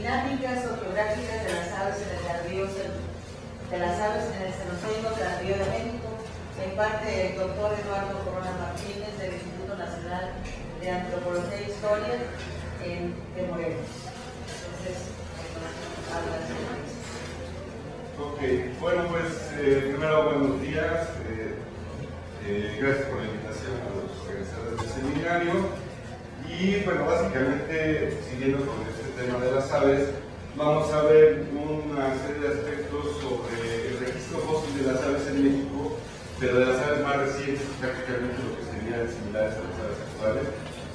dinámicas o geográficas de las aves en el tardío de las aves en el Cenozoico tardío de México, en parte el doctor Eduardo Corona Martínez del Instituto Nacional de Antropología e Historia de Morelos. Entonces, habla de eso. Ok, bueno, pues primero buenos días, gracias por la invitación a los organizadores del seminario. Y bueno, básicamente, siguiendo con este tema de las aves, vamos a ver una serie de aspectos sobre el registro fósil de las aves en México, pero de las aves más recientes, prácticamente lo que serían similares a las aves actuales.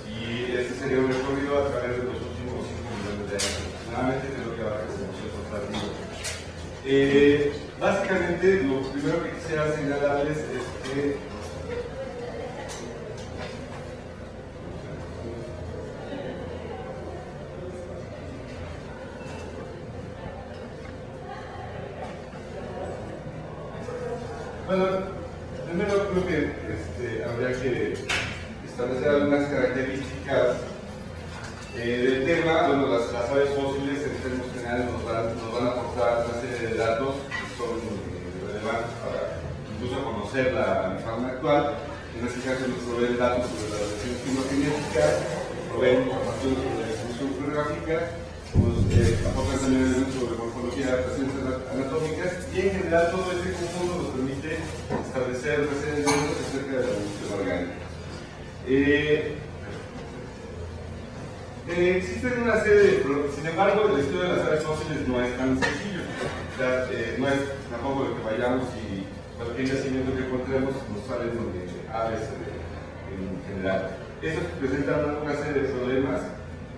Y este sería un recorrido a través de los últimos 5 millones de años aproximadamente, que es lo que abarca el Museo Tardío. Básicamente, lo primero que quisiera señalarles es que bueno, primero creo que habría que establecer algunas características del tema. Bueno, las aves fósiles en términos generales nos van a aportar una serie de datos que son relevantes para incluso conocer la fauna actual. En este caso nos proveen datos sobre las relaciones filogenéticas, proveen información sobre la distribución geográfica, nos aportan también elementos sobre morfología y adaptaciones anatómicas, y en general todo este conjunto nos permite establecer una serie de datos acerca de la evolución orgánica. Existen una serie de problemas, sin embargo, el estudio de las aves fósiles no es tan sencillo. No es tampoco de que vayamos y cualquier yacimiento que encontremos nos salen aves en general. Estos presentan una serie de problemas.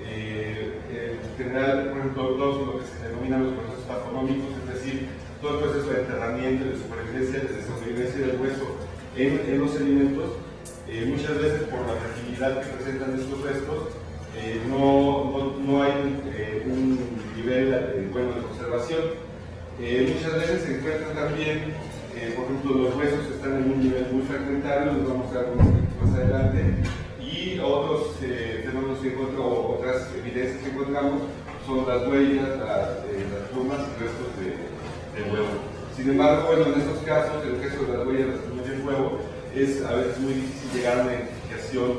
En general, por ejemplo, todos lo que se denominan los procesos taxonómicos, es decir, todo el proceso de enterramiento, de supervivencia, de sobrevivencia del hueso en los sedimentos, muchas veces por la fragilidad que presentan estos restos, no hay un nivel bueno de conservación. Muchas veces se encuentran también, por ejemplo, los huesos están en un nivel muy fragmentario, los vamos a ver más adelante, y otros fenómenos que encontramos, otras evidencias que encontramos, son las huellas, las plumas y restos de huevo. Sin embargo, bueno, en estos casos, en el caso de las huellas, las plumas y el huevo, es a veces muy difícil llegar a una identificación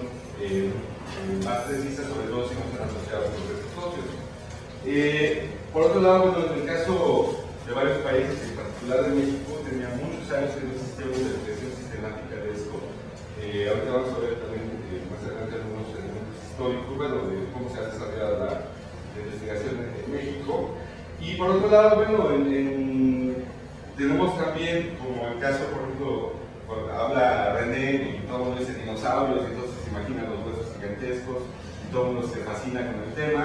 más precisa, sobre todo si no están asociados con restos óseos. Por otro lado, bueno, en el caso de varios países, en particular de México, tenía muchos años que no existía una investigación sistemática de esto. Ahorita vamos a ver también más adelante algunos elementos históricos, bueno, de cómo se ha desarrollado la investigación en México. Y por otro lado, bueno, tenemos también, como el caso, por ejemplo, cuando habla René y todo el mundo dice dinosaurios, entonces se imaginan los huesos gigantescos y todo el mundo se fascina con el tema.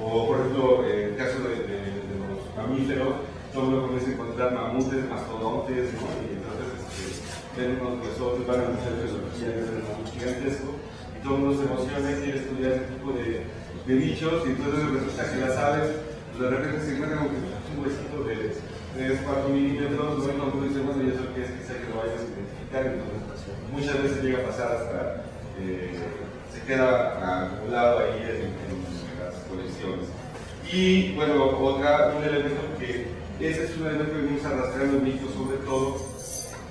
O, por ejemplo, el caso de los mamíferos, todo el mundo comienza a encontrar mamutes, mastodontes, ¿no? Y entonces ven unos huesos, van a museo de zoología y ven un mamut gigantesco, y todo el mundo se emociona y quiere estudiar ese tipo de bichos, y entonces resulta que las aves, pues de repente se encuentran con un huesito de 3-4 milímetros, ¿no? Y todo el mundo dice, bueno, ¿y eso qué es? Quizá que lo vayas a identificar. Entonces, muchas veces llega a pasar hasta, se queda acumulado ahí en las colecciones. Y bueno, un elemento que ese es un elemento que venimos arrastrando en México sobre todo,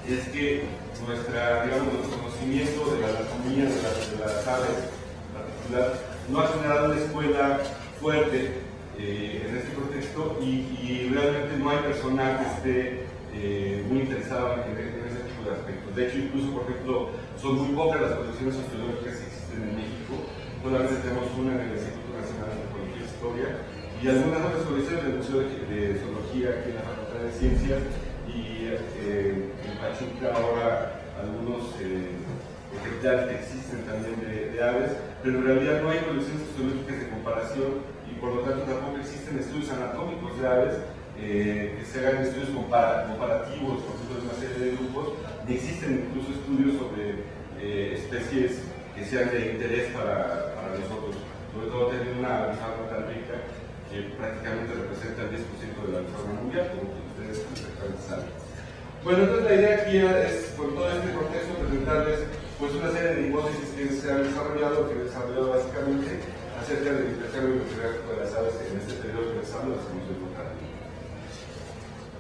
es que nuestro conocimiento de la anatomía de las aves en particular no ha generado una escuela fuerte en este contexto y realmente no hay personal que esté muy interesado en ese tipo de aspectos. De hecho, incluso, por ejemplo, son muy pocas las colecciones sociológicas que existen en México. Solamente tenemos una en el Instituto Nacional de Antropología e Historia y algunas otras colecciones del Museo de Zoología aquí en la Facultad de Ciencias, y en Pachuca ahora algunos ejemplares que existen también de aves, pero en realidad no hay colecciones sociológicas de comparación y por lo tanto tampoco existen estudios anatómicos de aves que se hagan estudios comparativos por ejemplo, de una serie de grupos, ni existen incluso estudios sobre especies que sean de interés para nosotros, sobre todo teniendo una fauna tan rica que prácticamente representa el 10% de la fauna mundial, como ustedes perfectamente saben. Bueno, entonces la idea aquí es, con todo este contexto, presentarles pues una serie de hipótesis que se han desarrollado, básicamente acerca del intercambio geográfico de las aves en este periodo que les hablo, las hemos encontrado.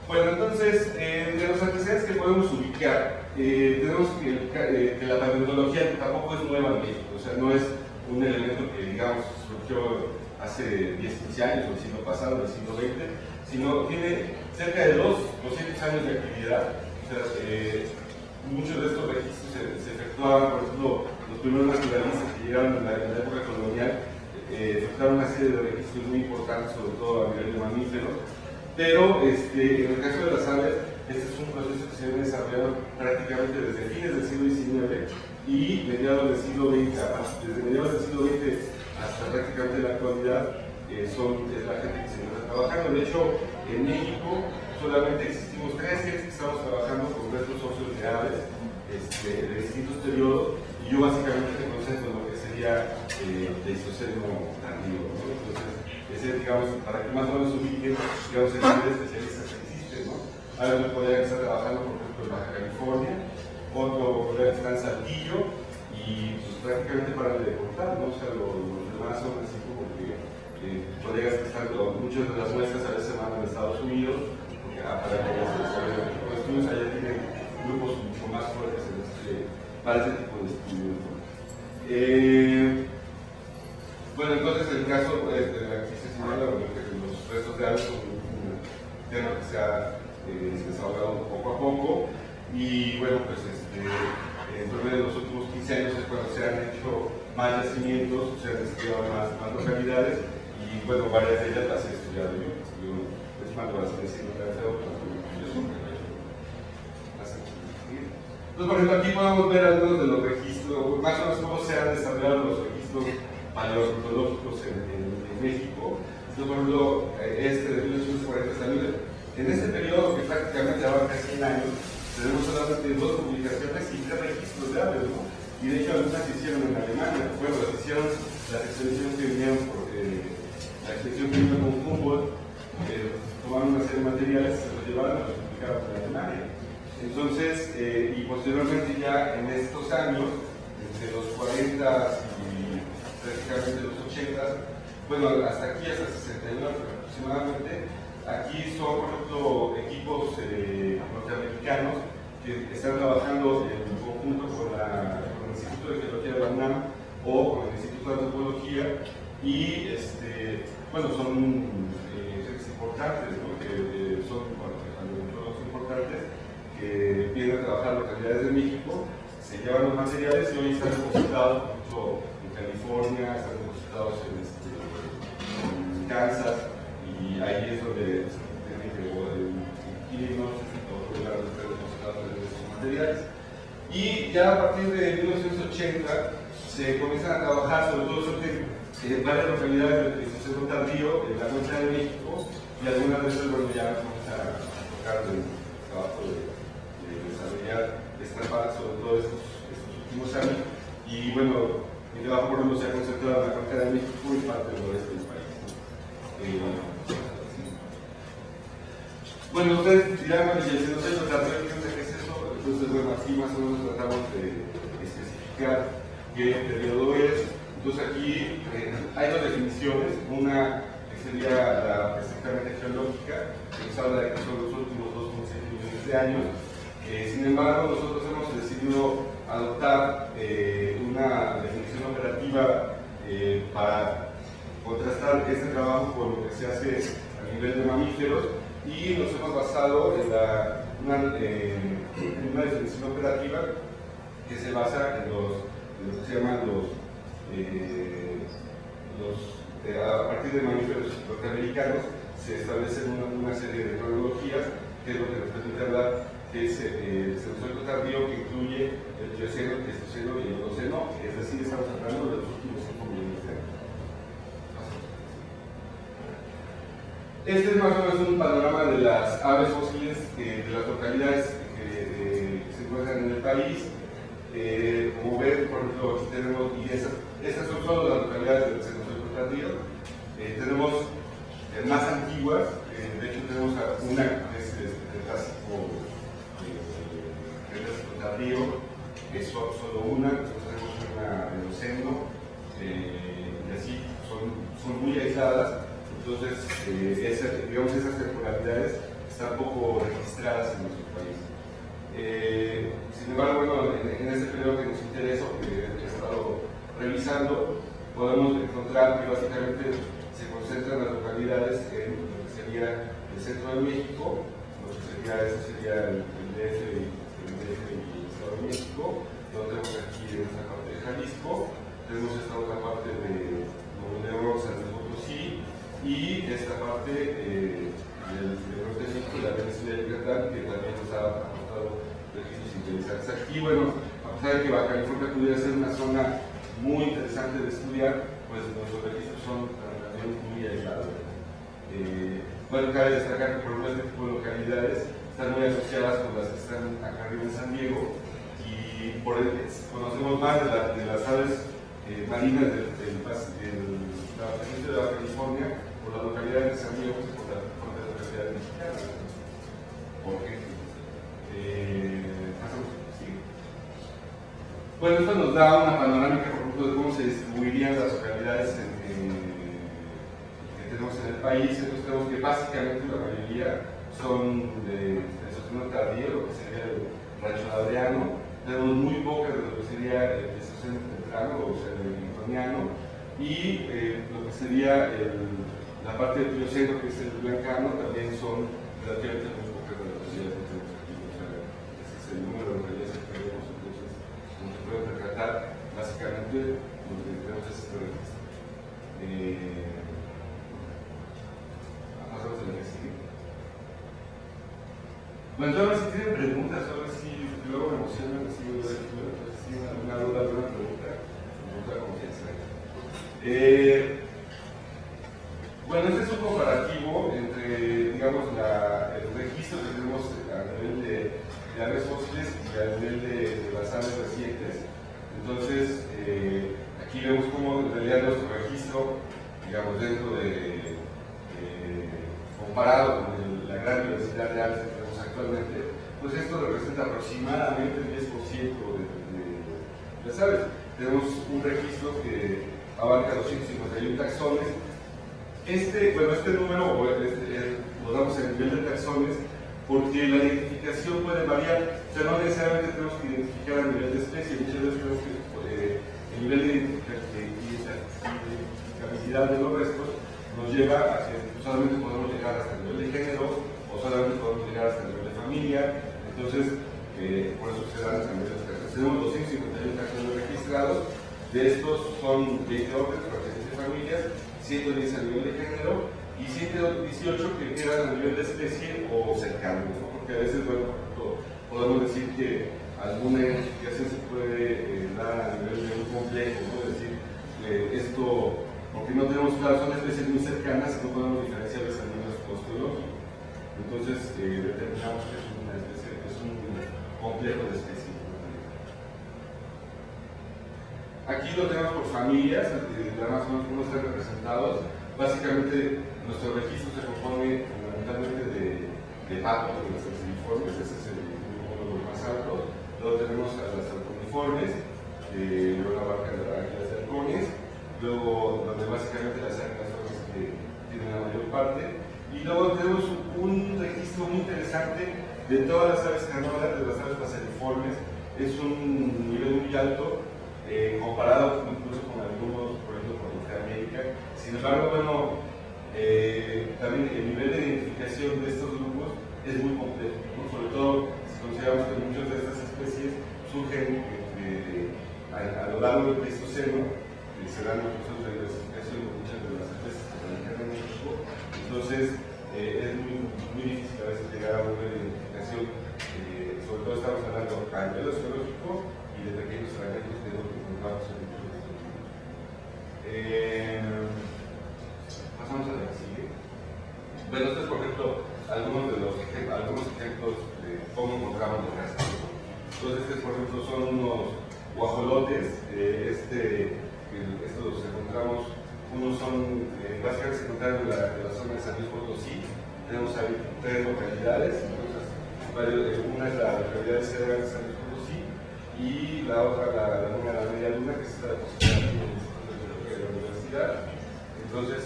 Bueno, entonces, de los antecedentes que podemos ubicar, tenemos que la paleontología tampoco es nueva en México, o sea, no es un elemento que, digamos, surgió hace 10, 15 años, o el siglo pasado, el siglo XX, sino tiene cerca de 200 años de actividad. O sea, muchos de estos registros se efectuaban, por ejemplo, los primeros naturalistas que llegaron en la época colonial, efectuaron una serie de registros muy importantes, sobre todo a nivel de mamíferos. Pero en el caso de las aves, este es un proceso que se viene desarrollando prácticamente desde fines del siglo XIX y mediados del siglo XX, desde mediados del siglo XX hasta prácticamente la actualidad, es la gente que se encuentra trabajando. De hecho, en México solamente existimos 3 gentes que estamos trabajando con restos óseos de aves de distintos periodos, y yo básicamente te concentre en lo que sería Pleistoceno tardío, ¿no? Entonces, digamos, para que más o menos ubiquen, digamos, el nivel de especialistas que existen, ¿no? Hay un colega que está trabajando, por ejemplo, en Baja California, otro colega que está en Saltillo, y pues prácticamente para de contar, ¿no? O sea, los demás son así como que colegas que están, muchas de las muestras a veces se mandan a Estados Unidos, para que ya se desarrollen los estudios, allá tienen grupos mucho más fuertes para este tipo de estudios, ¿no? Bueno, entonces el caso de la que se señala, que los restos de aves son un tema que se ha desahogado poco a poco, y bueno, pues en promedio de los últimos 15 años es cuando se han hecho más yacimientos, se han estudiado más localidades, y bueno, varias de ellas las he estudiado yo. Es más, las he estudiado yo soy. Entonces, por ejemplo, aquí podemos ver algunos de los registros, más o menos cómo se han desarrollado los registros paleontológicos en México. Entonces, por ejemplo, de 1840 hasta 1000, en este periodo que prácticamente abarca 100 años, tenemos solamente 2 publicaciones y 3 registros de aves, ¿no? Y de hecho algunas se hicieron en Alemania. Bueno, las hicieron las expediciones que vinieron por la expedición que vino con Humboldt, tomaron una serie de materiales, se los llevaron y los publicaron en Alemania. Entonces, y posteriormente ya en estos años, entre los 40 y prácticamente los 80, bueno, hasta aquí, hasta 69 aproximadamente, aquí son, por ejemplo, equipos norteamericanos que están trabajando en conjunto con el Instituto de Geología de la UNAM o con el Instituto de Antropología, y bueno, son redes importantes, ¿no? Que son paleontólogos importantes que vienen a trabajar en localidades de México, se llevan los materiales y hoy están depositados, por ejemplo, en California, están depositados en Kansas, y ahí es donde se tienen que Illinois, en todo lugar donde están depositados esos materiales. Y ya a partir de 1980 se comienzan a trabajar, sobre todo en varias localidades del Pleistoceno tardío, en la Cuenca de México, y algunas veces, bueno, ya vamos a tocar el trabajo de desarrollar esta parte, sobre todo estos últimos años. Y bueno, mi trabajo, por ejemplo, se ha concentrado en la Cuenca de México y parte del noreste del país, ¿no? Bueno, ustedes dirán, bueno, y el Cenoceno tardío, ¿qué es eso? Entonces, bueno, aquí más o menos tratamos de especificar qué periodo es. Entonces aquí hay 2 definiciones, una que sería la estrictamente geológica, que nos habla de que son los últimos 2,6 millones de años. Sin embargo, nosotros hemos decidido adoptar una definición operativa para contrastar este trabajo con lo que se hace a nivel de mamíferos, y nos hemos basado en una definición operativa que se basa en lo que se llaman a partir de mamíferos norteamericanos se establecen una serie de cronologías, que es lo que nos permite hablar que es el Cenoceno tardío, que incluye el Plioceno, el Pleistoceno y el Holoceno, es decir, estamos hablando de los últimos 5 millones de años. Este es más o menos un panorama de las aves fósiles de las localidades que se encuentran en el país. Como ven, por ejemplo, aquí tenemos, y estas son solo las localidades del Cenoceno tardío. Tenemos más antiguas, de hecho tenemos una que es el clásico tardío, que es solo una, tenemos una Holoceno, y así son Entonces, esas temporalidades están poco registradas en nuestro país. Sin embargo, bueno, en este periodo que nos interesa, que he estado revisando, podemos encontrar que básicamente se concentran las localidades en lo que sería el centro de México, lo que sería el DF y el Estado de México, lo tenemos aquí en esta parte de Jalisco, tenemos esta otra parte de Nuevo León, San Luis Potosí, y esta parte del norte de México, la península de Yucatán, que también nos ha aportado registros interesantes. Aquí, bueno, a pesar de que Baja California pudiera ser una zona muy interesante de estudiar, pues nuestros registros son también muy aislados. Bueno, cabe destacar que por ejemplo este tipo de localidades están muy asociadas con las que están acá arriba en San Diego, y por conocemos más de las aves marinas de la península de Baja California por las localidades de San Diego que por las localidades mexicanas. ¿Por qué? Bueno, esto nos da una panorámica, por ejemplo, de cómo se distribuirían las localidades que tenemos en el país. Entonces tenemos que básicamente la mayoría son de Soseno Tardío, lo que sería el Rancho Adriano. Tenemos muy pocas de lo que sería el Soseno Temprano, o sea, el Newtoniano, y lo que sería la parte del Plioceno, que es el Blancano, también son relativamente muy pocas de las localidades que tenemos aquí. O sea, ese es el número de localidades que tenemos. Entonces, como se puede retratar, básicamente lo que tenemos es este registro. Pasamos a la que sigue. Bueno, entonces, si tienen preguntas, ahora sí, luego me emocionan, si tienen alguna duda, alguna pregunta confianza. Bueno, este es un comparativo entre, digamos, el registro que tenemos a nivel de aves fósiles y a nivel de las aves recientes. Entonces, aquí vemos cómo en realidad nuestro registro, digamos, dentro de, comparado con la gran diversidad de aves que tenemos actualmente, pues esto representa aproximadamente el 10% de las aves. Tenemos un registro que abarca 251 taxones. Este número lo damos en nivel de taxones porque la identificación puede variar. O sea, no necesariamente tenemos que identificar a nivel de especie, muchas veces tenemos que el nivel de identificabilidad de los restos nos lleva a que solamente podemos llegar hasta el nivel de género o solamente podemos llegar hasta el nivel de familia. Entonces, por eso se dan a nivel de taxones. Tenemos 251 taxones registrados. De estos son 20 órdenes para 7 familias, 110 a nivel de género y 118 que quedan a nivel de especie o cercanos, ¿no? Porque a veces, bueno, por ejemplo, podemos decir que alguna identificación se puede dar a nivel de un complejo, ¿no? Es decir, esto, porque no tenemos claro, son especies muy cercanas, no podemos diferenciarlas a nivel osteológico. Entonces, determinamos que es una especie, es un complejo de especies. Aquí lo tenemos por familias, más o menos cómo están representados. Básicamente, nuestro registro se compone fundamentalmente de patos, de las salsiniformes, ese es uno de los más altos. Luego tenemos a las halconiformes, que luego abarcan las halcones. Luego, donde básicamente las águilas son las que tienen la mayor parte. Y luego tenemos un registro muy interesante de todas las aves carnívoras, de las aves paseriformes. Es un nivel muy alto. Comparado incluso con algunos, por ejemplo, con Norteamérica. Sin embargo, bueno, también el nivel de identificación de estos grupos es muy complejo, ¿no? Sobre todo si consideramos que muchas de estas especies surgen a lo largo del Pleistoceno, se dan los procesos de diversificación de muchas de las especies que radican en México. Entonces, es muy difícil a veces llegar a una identificación, sobre todo estamos hablando a nivel osteológico y de pequeños fragmentos de lo que encontramos en el pasamos a la que sigue. Bueno, estos, por ejemplo, algunos ejemplos de cómo encontramos los restos. Entonces, estos, por ejemplo, son unos guajolotes. Estos los encontramos, unos son, básicamente se encontraron en la zona de San Luis Potosí. Tenemos ahí 3 localidades. Entonces, una es la localidad de Cedra de San Luis Potosí, y la otra, la luna de la media luna, que está depositada en el Instituto de Geología de la Universidad. Entonces,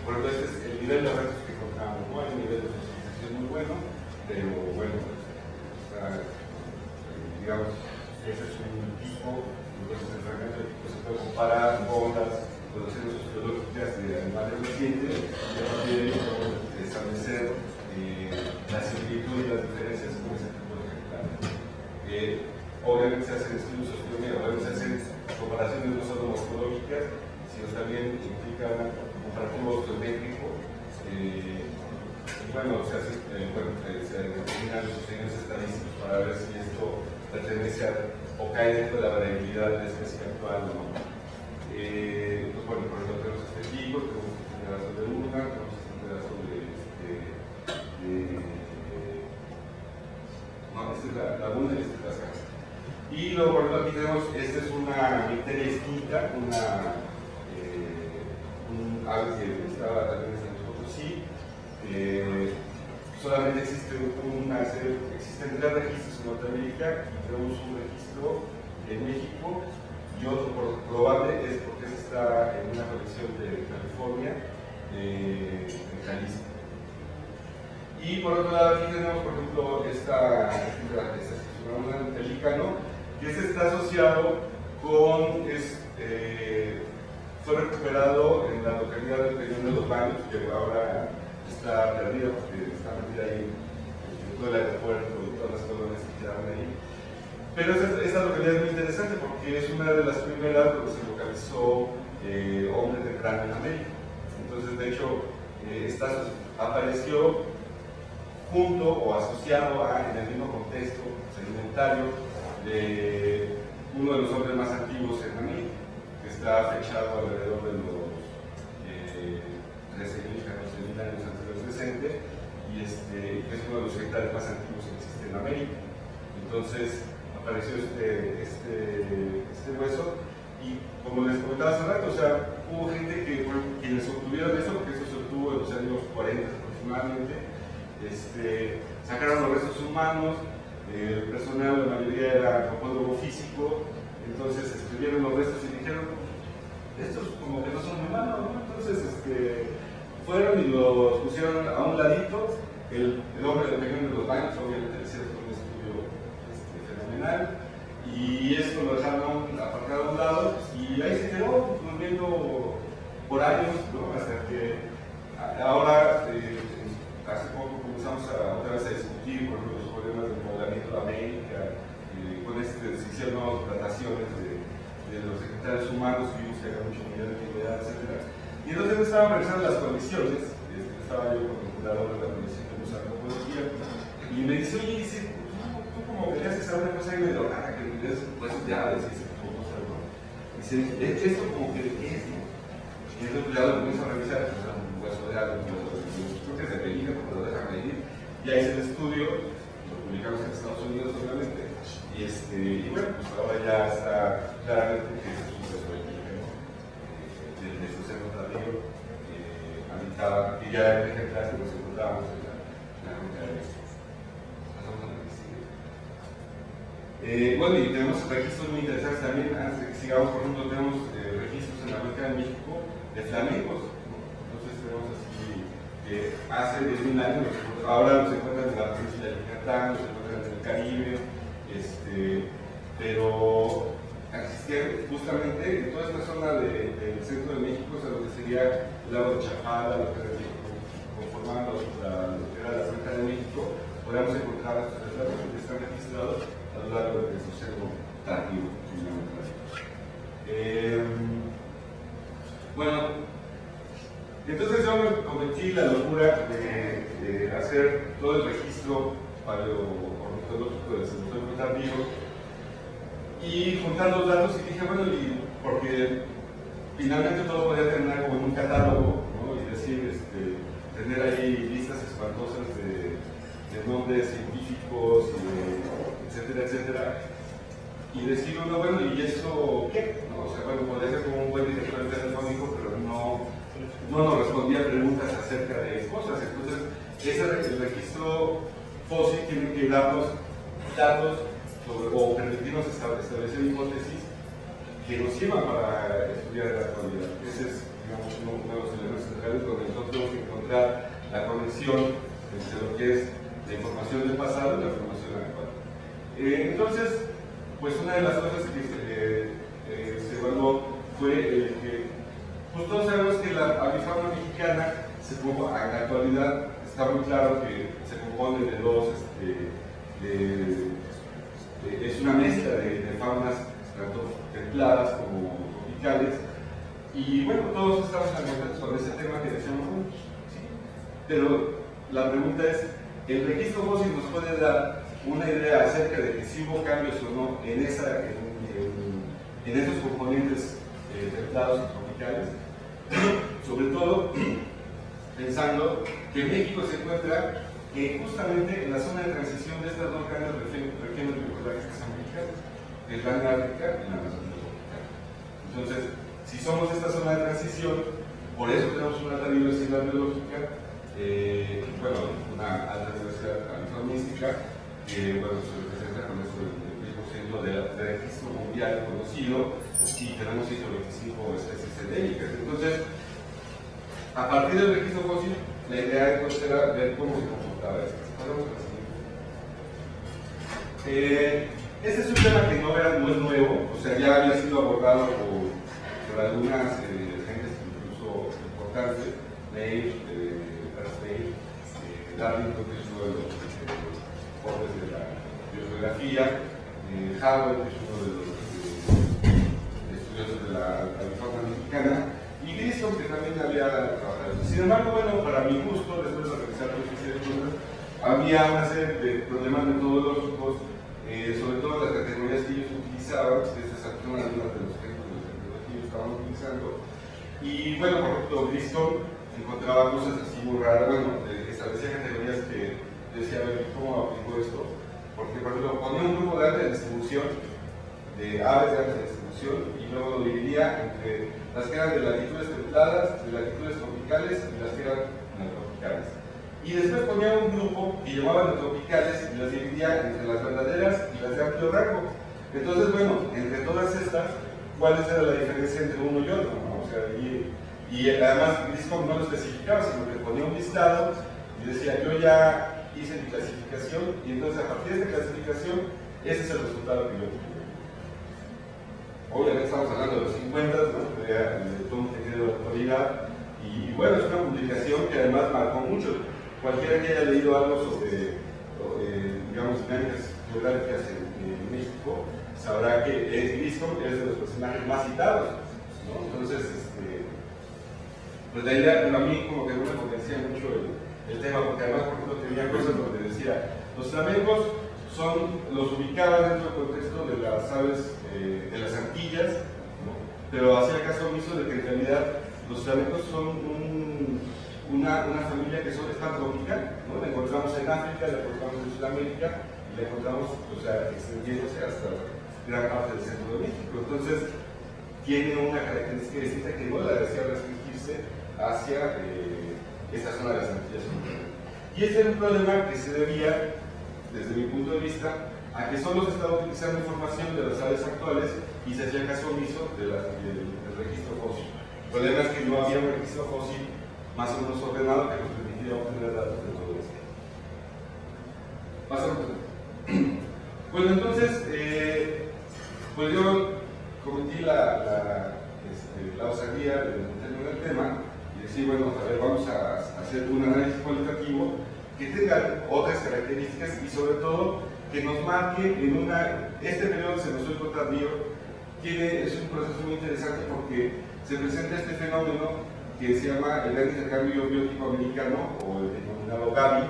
Por ejemplo, este es el nivel de restos que encontramos, ¿no? Hay un nivel de fosilización muy bueno, pero bueno, digamos, ese es un tipo, entonces el fragmento de tipo se puede comparar con las producciones sociológicas de animales recientes y a partir de ello podemos establecer la similitud y las diferencias con ese tipo de ejemplares. Obviamente se hacen estudios sociológicos, obviamente se hacen comparaciones no solo morfológicas, sino también implican comparativo geométrico. Bueno, se determinan los sostenidos estadísticos para ver si esto pertenece o cae dentro de la variabilidad de la especie actual o no. Pues bueno, por ejemplo, tenemos este pico, tenemos este pedazo de una, tenemos este pedazo no, esta es la laguna y esta es la casa. Y luego, por ejemplo, aquí tenemos, esta es una bacteria extinta, un ave que estaba también en San Potosí. Solamente existen tres registros en Norteamérica y tenemos un registro en México y otro probable es porque está en una colección de California, de Jalisco. Y por otro lado aquí tenemos, por ejemplo, esta un pelícano que está asociado con, fue recuperado en la localidad del Peñón de los Baños, que ahora está perdida porque está metida ahí en todo el aeropuerto y todas las colonias que quedaron ahí. Pero esta localidad es muy interesante porque es una de las primeras donde se localizó hombre de cráneo en América. Entonces, de hecho, apareció junto o asociado en el mismo contexto sedimentario de uno de los hombres más antiguos en América, que está fechado alrededor de los 13.000, 14.000 años antes del presente, y es uno de los ejemplares más antiguos que existe en América. Entonces apareció este hueso, y como les comentaba hace rato, o sea, hubo gente quienes obtuvieron eso, porque eso se obtuvo en los años 40 aproximadamente, sacaron los restos humanos, el personal, la mayoría era antropólogo físico, entonces escribieron los restos y dijeron, estos como que no son humanos, ¿no? Entonces fueron y los pusieron a un ladito, el hombre del Peñón de los Baños, obviamente le hicieron un estudio fenomenal, y esto lo dejaron aparcado a un lado, y ahí se quedó durmiendo por años, ¿no? Hasta que ahora, hace poco comenzamos otra vez a discutir por ejemplo, los problemas del poblamiento de América, con se hicieron nuevas dataciones de los ejemplares humanos, vimos que había mucha unidad de antigüedad, etc. Y entonces estaban revisando las condiciones, estaba yo con el curador de la Comisión de Museo de Antropología, y me dice, oye, tú como que le haces a una cosa ahí medio rara, que le das huesos de aves y ese tipo de cosas, ¿no? Dice, esto como que de qué es, ¿no? Y entonces ya lo comienzo a revisar, pues era un hueso de ave, un hueso de creo que es de película, porque lo dejan medir, y ahí hice el estudio, lo publicamos en Estados Unidos, obviamente, y bueno, pues ahora ya está claramente que ese es un hueso de película, de su seno tardío, habitaba, y ya era el ejemplar que nos encontrábamos en la ruta de estos. Pasamos a la que sigue. Bueno, y tenemos registros muy interesantes también, antes de que sigamos, por ejemplo, tenemos registros en la América de México de flamencos, ¿no? Entonces tenemos así, hace 10.000 años, ahora nos encuentran en la península de Yucatán, nos encuentran en el Caribe, pero existían justamente en toda esta zona del centro de México, o sea, lo que sería el lago de Chapala, lo que era conformando lo que era la Cuenca de México, podemos encontrar estos retratos que están registrados a lo largo del proceso tardío. Bueno, entonces yo me cometí la locura de hacer todo el registro paleoornitológico del Cenozoico tardío y juntar los datos y dije, bueno, porque finalmente todo podía terminar como en un catálogo, ¿no? Y decir, tener ahí listas espantosas de nombres científicos, etcétera, etcétera, y decir uno, bueno, ¿y eso qué? ¿No? O sea, bueno, podría ser como un buen director telefónico, pero no nos respondía a preguntas acerca de cosas. Entonces, el registro fósil tiene que darnos datos o permitirnos establecer hipótesis que nos sirvan para estudiar la actualidad. Ese es digamos, nuevos elementos centrales donde nosotros tenemos que encontrar la conexión entre lo que es la información del pasado y la información actual. Entonces, pues una de las cosas que se evaluó fue que, pues todos sabemos que la avifauna mexicana en la actualidad está muy claro que se compone de dos, es una mezcla de faunas tanto templadas como tropicales, y bueno, todos estamos contentos con ese tema que decíamos juntos, ¿sí? Pero la pregunta es, ¿el registro fósil nos puede dar una idea acerca de que si hubo cambios o no en esos componentes templados y tropicales? Sobre todo pensando que México se encuentra justamente en la zona de transición de estas dos grandes regiones biológicas americanas, que es la Ártica y la Amazonía tropical. Entonces, si somos esta zona de transición, por eso tenemos una alta diversidad biológica, bueno, una alta diversidad faunística, que bueno, se representa con esto del 10% del registro mundial conocido, y tenemos 125 especies endémicas. Entonces, a partir del registro fósil, la idea entonces era ver cómo se comportaba esto. Pasamos a la siguiente. Este es un tema que no es nuevo, o sea, ya había sido abordado por algunas gentes incluso importantes, Neil, Darwin, que es uno de los pobres de la biogeografía, Howard, que es uno de los estudiosos de la avifauna mexicana, y Grissom, que también había trabajado. Sin embargo, bueno, para mi gusto, después de revisar lo que hicieron, había una serie de problemas metodológicos, sobre todo las categorías que ellos utilizaban, estas son algunas de los ejemplos que ellos estaban utilizando. Y bueno, por ejemplo, Grissom encontraba cosas así muy raras, bueno, establecía categorías que decía, a ver, ¿cómo aplico esto? Porque, por ejemplo, ponía un grupo de alta distribución, de aves de alta distribución, y luego lo dividía entre las que eran de latitudes templadas, de latitudes tropicales y las que eran neotropicales. Y después ponía un grupo que llamaban neotropicales y las dividía entre las verdaderas y las de amplio rango. Entonces, bueno, entre todas estas, ¿cuál era la diferencia entre uno y otro? ¿No? O sea, y además Grissom no lo especificaba, sino que ponía un listado y decía, yo ya hice mi clasificación, y entonces a partir de esta clasificación, ese es el resultado que yo tuve. Obviamente estamos hablando de los 50, ¿no? De todo un tejido de actualidad, y bueno, es una publicación que además marcó mucho. Cualquiera que haya leído algo sobre, digamos, dinámicas geográficas en México, sabrá que Grissom es de los personajes más citados, ¿no? Entonces, pues la idea, a mí como que no me convencía mucho el tema, porque además, por ejemplo, tenía cosas donde decía, los flamencos los ubicaban dentro del contexto de las aves de las Antillas, ¿no? Pero hacía caso omiso de que en realidad los flamencos son una familia que es pantropical, ¿no? La encontramos en África, la encontramos en Sudamérica y la encontramos, o sea, extendiéndose hasta gran parte del centro de México. Entonces, tiene una característica distinta que no la desea restringirse hacia esta zona de las Antillas. Y este era un problema que se debía, desde mi punto de vista, a que solo se estaba utilizando información de las aves actuales y se hacía caso omiso del registro fósil. El problema es que no había un registro fósil más o menos ordenado que nos permitiera obtener datos de todo esto. Pasamos. Bueno, entonces, pues yo cometí la osadía de meterme en el tema y decir, bueno, a ver, vamos a hacer un análisis cualitativo que tenga otras características y sobre todo que nos marque en este periodo cenosóico tardío es un proceso muy interesante porque se presenta este fenómeno que se llama el Gran Intercambio Biótico Americano, o el denominado Gavi,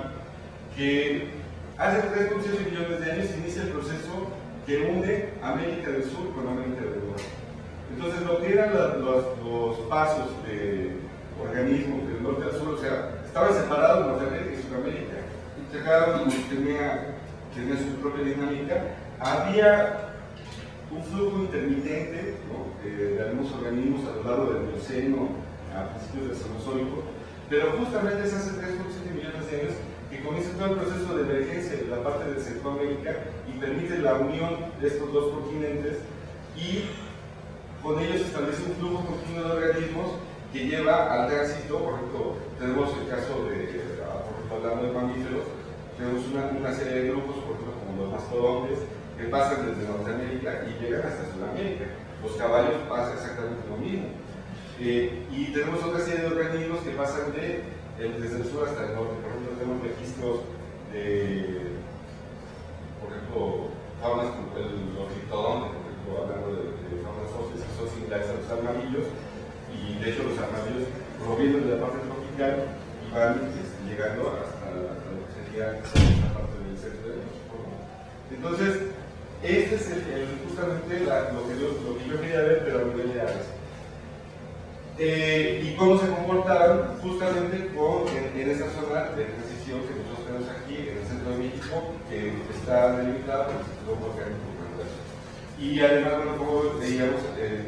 que hace 3,7 millones de años inicia el proceso que une América del Sur con América del Norte. Entonces, lo que eran los pasos de organismos del norte al sur, o sea, estaban separados Norteamérica y Sudamérica, y cada uno tenía su propia dinámica. Había un flujo intermitente, ¿no?, de algunos organismos a lo largo del Mioceno, a principios del Cenozoico, pero justamente es hace 3,7 millones de años que comienza todo el proceso de emergencia de la parte de Centroamérica y permite la unión de estos dos continentes, y con ellos establece un flujo continuo de organismos que lleva al tránsito. Por ejemplo, tenemos el caso de, por ejemplo, hablando de mamíferos, tenemos una serie de grupos, por ejemplo, como los mastodontes, que pasan desde Norteamérica y llegan hasta Sudamérica. Los caballos pasa exactamente lo mismo. Y tenemos otra serie de organismos que pasan desde el sur hasta el norte. Por ejemplo, tenemos registros de, por ejemplo, faunas como los criptodontes, por ejemplo, hablando de faunas óseas que son similares a los armadillos, y de hecho los armadillos provienen de la parte tropical y van llegando hasta lo que sería esta parte del centro de México, ¿no? Entonces, este es justamente lo que yo quería ver, pero a nivel de aves. Y cómo se comportaban justamente en esa zona de transición que nosotros tenemos aquí en el centro de México, que está delimitada por el cinturón volcánico. Y además, bueno, como veíamos,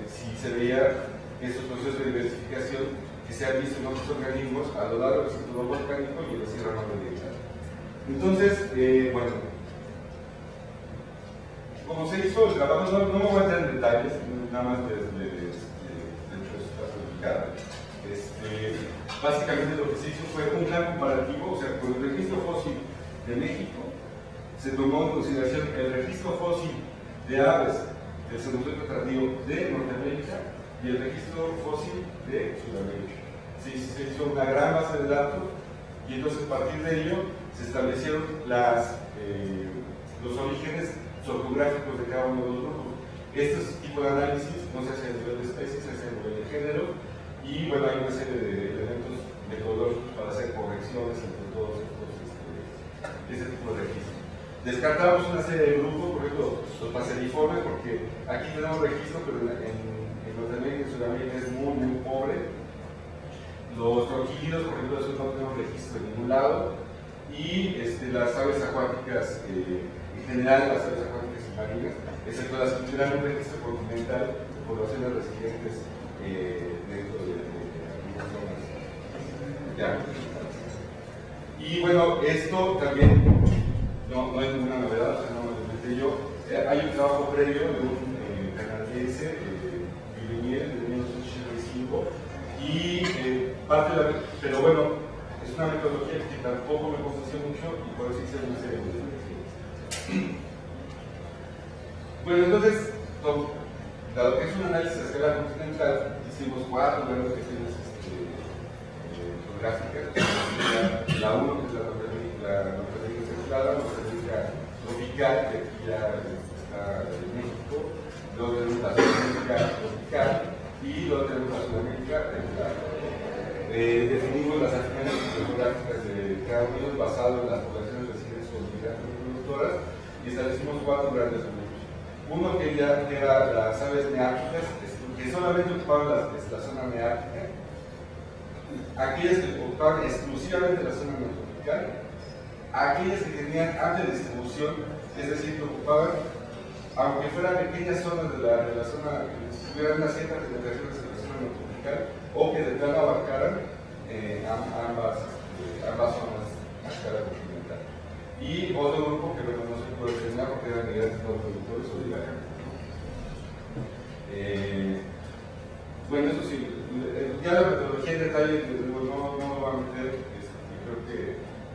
si se veía esos procesos de diversificación que se han visto en otros organismos a lo largo del cinturón volcánico y en la Sierra Madre Oriental. Entonces, bueno, como se hizo el trabajo, no me voy a entrar en detalles, nada más de hecho está publicada. Básicamente lo que se hizo fue un plan comparativo, o sea, con el registro fósil de México se tomó en consideración el registro fósil de aves del Cenozoico tardío de Norteamérica y el registro fósil de Sudamérica. Se hizo una gran base de datos y entonces a partir de ello se establecieron los orígenes sociográficos de cada uno de los grupos. Este tipo de análisis no se hace a nivel de especies, se hace a nivel de género, y bueno, hay una serie de elementos metodológicos para hacer correcciones entre todos este tipo de registros. Descartamos una serie de grupos, por ejemplo, los paseriformes, porque aquí tenemos registro, pero en Norteamérica y en Sudamérica es muy, muy pobre. Los tronquílidos, por ejemplo, esos no tenemos registro en ningún lado. Y las aves acuáticas, en general las aves acuáticas y marinas, excepto las que tuvieran un registro continental de poblaciones residentes dentro de algunas zonas. ¿Ya? Y bueno, esto también no es ninguna novedad, o sea, no me lo inventé yo. Hay un trabajo previo de un canadiense, Villeneuve, de 1985, y pero bueno, es una metodología que tampoco me convenció mucho y por eso hice una serie de investigaciones. Bueno, entonces, dado que es un análisis a escala continental, hicimos 4 grandes regiones geográficas. La 1, que es la Norteamérica central, la Norteamérica tropical, que aquí ya está en México. Luego tenemos la Sudamérica tropical y luego tenemos la Sudamérica temporal. Definimos las afinidades geográficas de cada uno basado en las poblaciones residentes o migrantes reproductoras y establecimos 4 grandes grupos. Uno que era las aves neárticas, que solamente ocupaban la zona neártica, aquellas que ocupaban exclusivamente la zona neotropical, aquellas que tenían amplia distribución, es decir, que ocupaban, aunque fueran pequeñas zonas de la zona, que tuvieran una cierta penetración hacia la zona neotropical, o que de plano abarcaran ambas zonas a escala continental. Y otro grupo que bueno, no se puede determinar porque eran migrantes no productores o divagante. Bueno, eso sí, ya la metodología en detalle no me voy a meter, creo que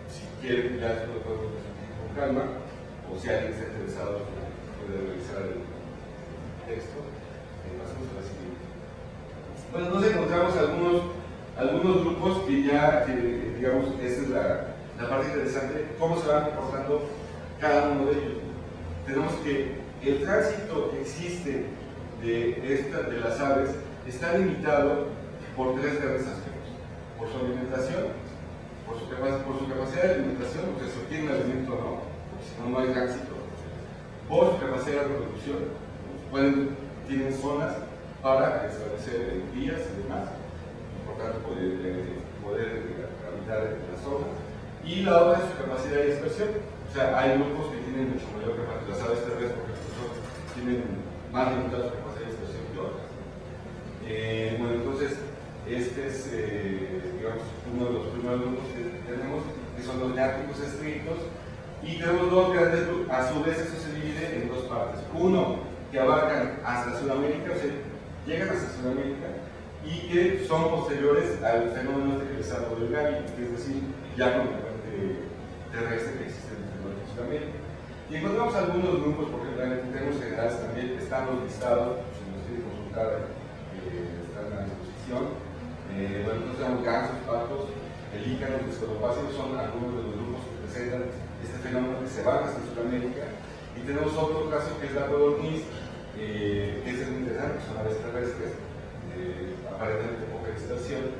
si quieren ya lo podemos discutir con calma, o si alguien está interesado puede revisar el texto. Pasamos a la siguiente. Bueno, nos encontramos algunos grupos que ya, digamos, esta es la parte interesante, cómo se van comportando cada uno de ellos. Tenemos que el tránsito que existe de las aves está limitado por 3 grandes aspectos: por su alimentación, por su capacidad de alimentación, o sea, si obtiene un alimento o no, porque si no, no hay tránsito; por su capacidad de reproducción, tienen zonas para establecer vías y demás, y por tanto poder habitar en la zona; y la otra es su capacidad de dispersión. O sea, hay grupos que tienen mucho mayor capacidad, las aves terrestres, por ejemplo, tienen más limitada su capacidad de dispersión que otras. Bueno, entonces, este es, digamos, uno de los primeros grupos que tenemos, que son los neárticos estrictos, y tenemos 2 grandes grupos. A su vez, eso se divide en 2 partes. Uno, que abarcan hasta Sudamérica, o sea, llegan hasta Sudamérica, y que son posteriores al fenómeno que les hablo del Gavi, es decir, ya con la parte terrestre que existe en el norte de Sudamérica. Y encontramos algunos grupos, por ejemplo, en términos generales también están los listados, si nos quieren consultar, están a disposición. Bueno, nosotros tenemos gansos, patos, pelícanos, escolopáceos, son algunos de los grupos que presentan este fenómeno que se va hasta Sudamérica. Y tenemos otro caso que es la codorniz, que es muy interesante, que son aves terrestres, aparentemente poca excitación.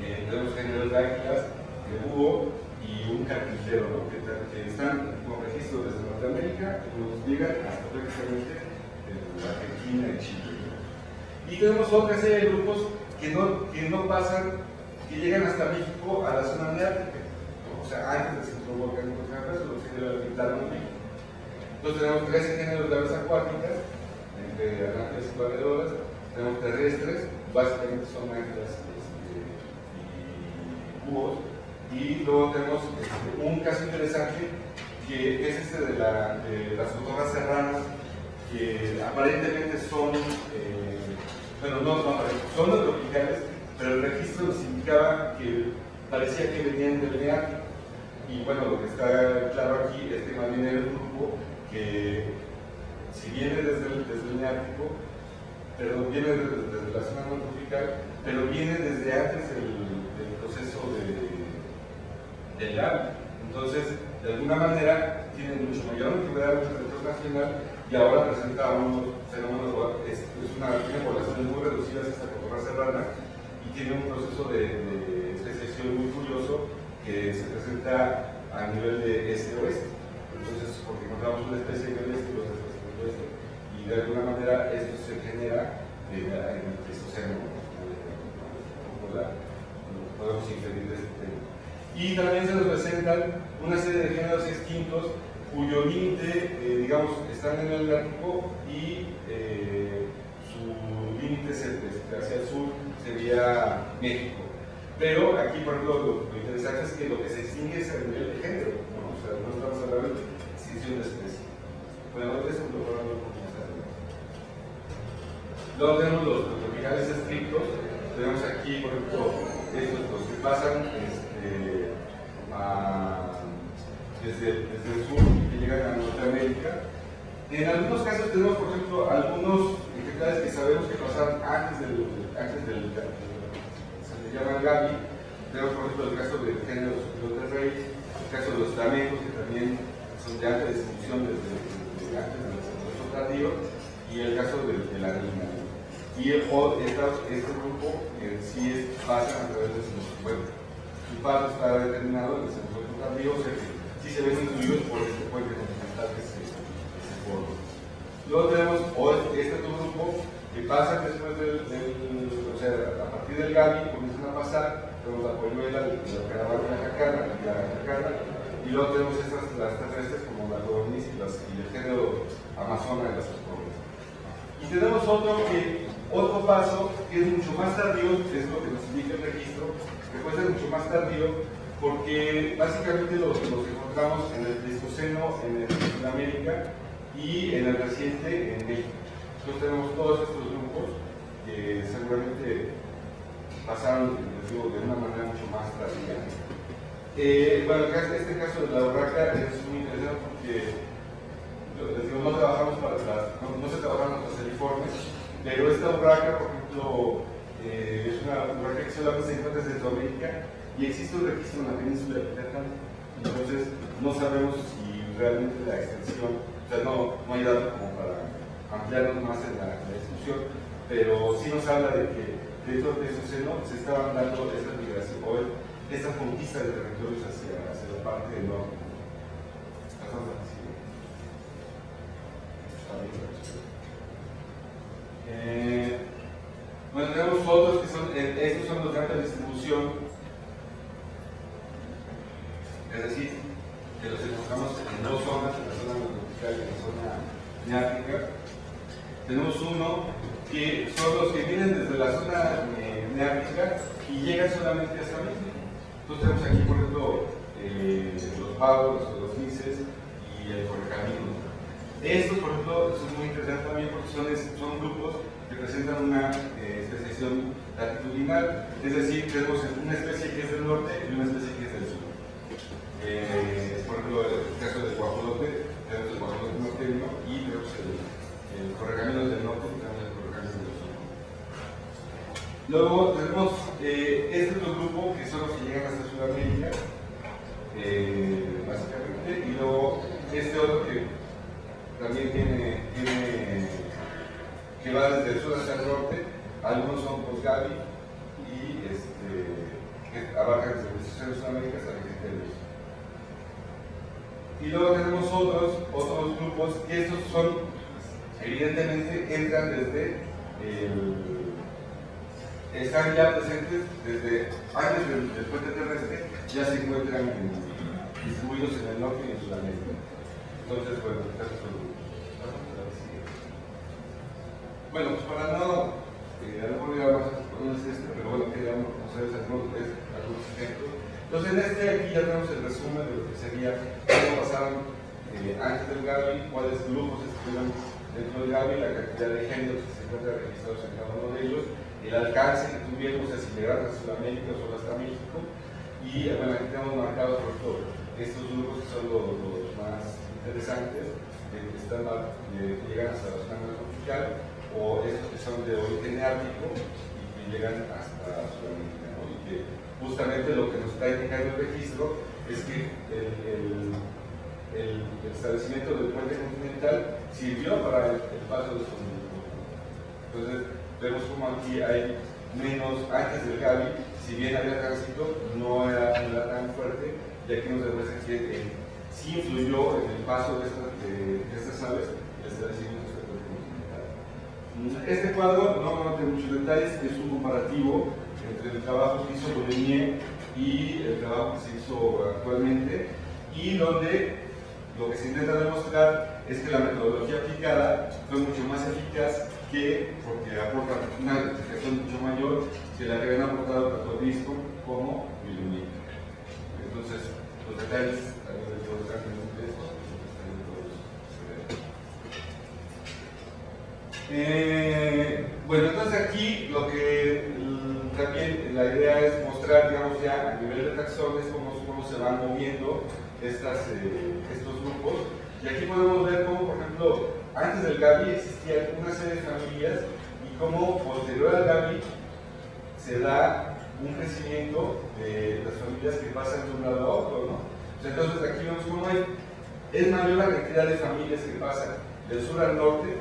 Tenemos géneros de águilas, de búho y un carpintero, ¿no? que están con registro desde Norteamérica, que nos llegan hasta prácticamente Argentina y Chile. ¿no? Y tenemos otra serie de grupos que no pasan, que llegan hasta México a la zona neártica, ¿no? O sea, antes del centro volcánico terrestre, los géneros habitaron México. Entonces tenemos 13 géneros de aves acuáticas, entre anáfilas y barredoras, tenemos terrestres, básicamente son águilas y búhos, y luego tenemos un caso interesante que es de las cotorras serranas, que aparentemente son, bueno, no son los tropicales, pero el registro nos indicaba que parecía que venían del Neártico. Y bueno, lo que está claro aquí es que más bien era un grupo que, si viene desde el Neártico, pero viene desde la zona no tropical, pero viene desde antes del proceso del Gavi. Entonces, de alguna manera, tiene mucho mayor antigüedad, mucho retorno nacional, y ahora presenta unos fenómenos, tiene poblaciones muy reducidas esta cotorra serrana, y tiene un proceso de especiación muy curioso que se presenta a nivel de este-oeste. Entonces, porque encontramos una especie en el este y otra especie en el oeste, y de alguna manera esto se genera en el Pleistoceno, podemos inferir de este tema. Y también se nos presentan una serie de géneros extintos cuyo límite, digamos, están en el Ártico y su límite hacia el sur sería México. Pero aquí, por ejemplo, lo interesante es que lo que se extingue es el nivel de género, ¿no? O sea, no estamos hablando de extinción de especie. Bueno, eso es lo que vamos a comenzar. Luego tenemos los tropicales estrictos. Tenemos aquí, por ejemplo, estos los que pasan desde el sur y que llegan a Norteamérica. En algunos casos tenemos, por ejemplo, algunos ejemplares que sabemos que pasaron antes del se le llaman Gavi. Tenemos, por ejemplo, el caso del género de rey, el caso de los flamencos, que también son de alta distribución desde antes del proceso tardío, y el caso de la niña. Y este grupo sí pasa a través de su paso está determinado en el centro tardío, o sea que sí se ven incluidos por este puente continental que se forma. Luego tenemos este otro grupo que pasa después o sea, a partir del Gavi comienzan a pasar, tenemos la polluela, la caravana, la jacarda, y luego tenemos las terrestres como la codorniz y el género amazona de las cotorras. Y tenemos otro paso que es mucho más tardío, que es lo que nos indica el registro, que puede ser mucho más tardío, porque básicamente los encontramos en el Pleistoceno, en Sudamérica y en el reciente en México. Entonces tenemos todos estos grupos que seguramente pasaron de una manera mucho más tardía. Bueno, este caso de la urraca es muy interesante porque no trabajamos no se trabajan los celiformes, pero esta urraca, por ejemplo, es una urraca que solamente se encuentra en Centroamérica y existe un registro en la península de Yucatán. Entonces no sabemos si realmente la extensión, o sea, no hay datos como para ampliarnos más en la discusión, pero sí nos habla de que dentro de ese seno se estaban dando estas migraciones o esta conquista de territorios hacia la parte del norte. Bueno, tenemos otros que son, estos son los de alta distribución, es decir, que los encontramos en dos zonas, en la zona tropical y en la zona neártica. Tenemos uno que son los que vienen desde la zona neártica y llegan solamente hasta México. Entonces tenemos aquí, por ejemplo, los pavos, los linces y el correcamino. Estos, por ejemplo, son muy interesantes también porque son grupos que presentan una especiación latitudinal, es decir, tenemos una especie que es del norte y una especie que es del sur. Por ejemplo, en el caso del guajolote, tenemos el guajolote norteño y tenemos el correcaminos del norte y tenemos el correcaminos del sur. Luego tenemos este otro grupo que son los que llegan hasta Sudamérica, básicamente, y luego este otro que también que va desde el sur hacia el norte. Algunos son Posgavi y que abarcan desde Sudamérica hasta Argentina. Y luego tenemos otros grupos que estos son, evidentemente, entran desde están ya presentes desde antes del puente terrestre, ya se encuentran distribuidos en el norte y en Sudamérica. Entonces, bueno, estos son grupos. Bueno, pues para no, a lo mejor ya más no es pero bueno, queríamos conocer algunos ejemplos. Entonces, en aquí ya tenemos el resumen de lo que sería cómo pasaron antes del Gavi, cuáles grupos estuvieron dentro del Gavi, la cantidad de géneros que se encuentran registrados en cada uno de ellos, el alcance que tuvieron, si llegaron a Sudamérica o solo hasta México, y bueno, aquí tenemos marcados por todo estos grupos que son los más interesantes, que llegan hasta la zona tropical, o estos que son de origen ártico y que llegan hasta Sudamérica, ¿no? Y que justamente lo que nos está indicando el registro es que el establecimiento del puente continental sirvió para el paso de estos grupos. Entonces, vemos como aquí hay menos, antes del Gavi, si bien había tránsito, no era tan fuerte, y aquí nos demuestra que sí influyó en el paso de estas aves el establecimiento de este puente continental. Este cuadro no tiene muchos detalles, es un comparativo entre el trabajo que hizo Boulenger y el trabajo que se hizo actualmente, y donde lo que se intenta demostrar es que la metodología aplicada fue mucho más eficaz porque aporta una identificación mucho mayor que la que habían aportado tanto Briscoe como Boulenger. Entonces, los detalles también de todo bueno, entonces aquí lo que también la idea es mostrar, digamos, ya a nivel de taxones cómo se van moviendo estos grupos. Y aquí podemos ver cómo, por ejemplo, antes del Gavi existía una serie de familias y cómo posterior al Gavi se da un crecimiento de las familias que pasan de un lado a otro, ¿no? Entonces aquí vemos cómo es mayor la cantidad de familias que pasan del sur al norte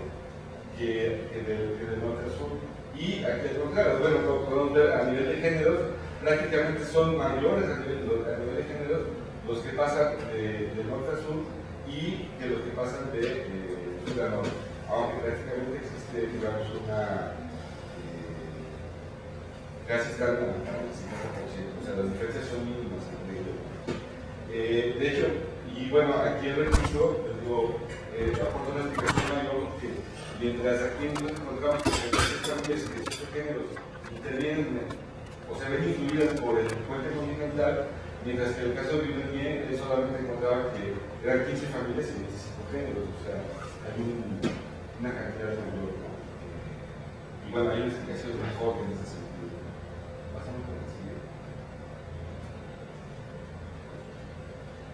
que del norte al sur. Y aquí al contrario, bueno, podemos ver a nivel de géneros, prácticamente son mayores a nivel de géneros los que pasan de norte a sur y que los que pasan de sur a norte, aunque prácticamente existe, digamos, casi están al 50%, o sea, las diferencias son mínimas entre ellos. De hecho, y bueno, aquí el registro, les digo, aporta una explicación mayor que mientras aquí nos encontramos que estas familias que estos géneros intervienen o se ven influidas por el puente continental, mientras que en el caso de Boulenger él solamente encontraba que eran 15 familias y 25 géneros, o sea, hay una cantidad mayor, ¿no? Y bueno, hay una explicación mejor en ese sentido. Pasamos con el siguiente.